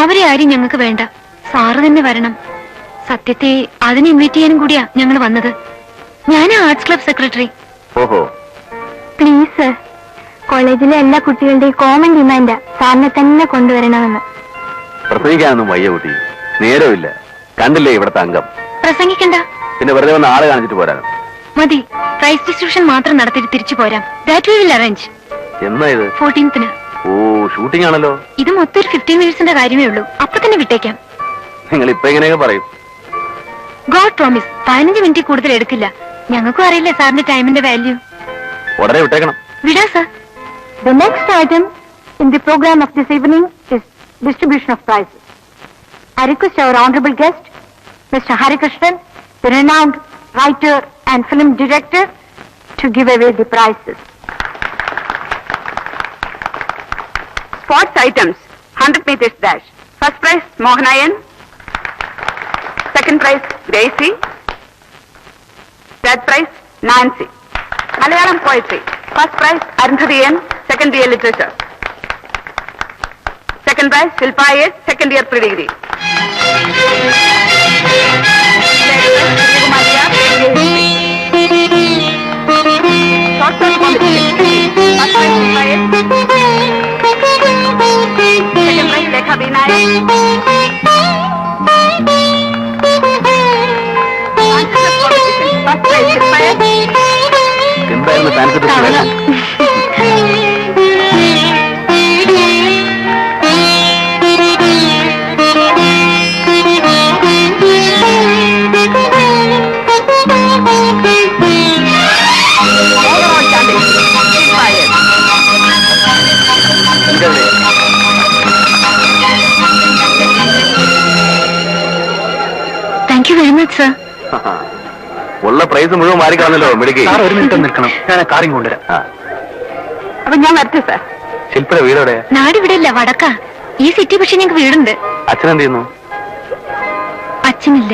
അവരെ ആരും ഞങ്ങൾക്ക് വേണ്ട, സാറ് തന്നെ വരണം. സത്യത്തെ അതിനെ ഇൻവൈറ്റ് ചെയ്യാനും കൂടിയാ ഞങ്ങൾ വന്നത്. ഞാൻ ആർട്സ് ക്ലബ് സെക്രട്ടറി. ഓഹോ, പ്ലീസ് സർ, കോളേജിലെ എല്ലാ കുട്ടികളുടെയും കോമൺ ഡിമാൻഡാ സാറിനെ തന്നെ കൊണ്ടുവരണമെന്ന്. പ്രസംഗിക്കാനൊന്നും വയ്യ കുട്ടി, നേരമില്ല. കണ്ടില്ലേ ഇവിടത്തെ അംഗം? പ്രസംഗിക്കണ്ട, പിന്നെ വെറുതെ ഒന്ന് ആളെ കാണിച്ചിട്ട് പോരാനോ? മതി. പ്രൈസ് ഡിസ്ട്രിബ്യൂഷൻ മാത്രം നടത്തിയിട്ട് തിരിച്ചു പോരാം. That we will arrange. എന്നാ ഇത്? 14th. ഓ, ഷൂട്ടിംഗ് ആണല്ലോ. ഇത് മൊത്തം ഒരു 15 മിനിറ്റ്സിന്റെ കാര്യമേ ഉള്ളൂ. അപ്പൊ തന്നെ വിട്ടേക്കാം. നിങ്ങൾ ഇപ്പൊ എങ്ങനെയൊക്കെ പറയും? ഗോഡ് പ്രോമിസ്, 15 മിനിറ്റ് കൂടുതൽ എടുക്കില്ല. ഞങ്ങൾക്കും അറിയില്ല സാറിന്റെ ടൈമിന്റെ വാല്യൂ. ഉടനെ വിട്ടേക്കണം. വിടാ sir. The next item in the program of this evening is distribution of prizes. I request our honorable guest, Mr. Hari Krishnan, the renowned writer and film director, to give away the prizes. Sports items, 100 meters dash. First prize, Mohanayan. Second prize, Gracie. Third prize, Nancy. Malayalam poetry. First prize, Arundhati N, second year literature. Second prize, Shilpa S, second year pre-degree. Short story competition. First prize, Shilpa S. Second prize, Lekha Binayak. Answer competition. First prize, Shilpa S. എന്തായിരുന്നു fancy dress? Overall championship, Shilpa S. Thank you very much, sir. ഉള്ള price മുഴുവൻ മാറിക്കാണല്ലോ മിടുക്കി. ഒരു minute നിൽക്കണം, ഞാൻ കാര്യം കൊണ്ടുവരാം. അപ്പൊ ഞാൻ വരട്ടെ സാർ. ശില്പയുടെ വീട് എവിടെയാ? നാട് ഇവിടെ ഇല്ല, വടക്കാ. ഈ സിറ്റി പക്ഷെ ഞങ്ങൾക്ക് വീടുണ്ട്. അച്ഛനെന്ത് ചെയ്യുന്നു? അച്ഛനില്ല.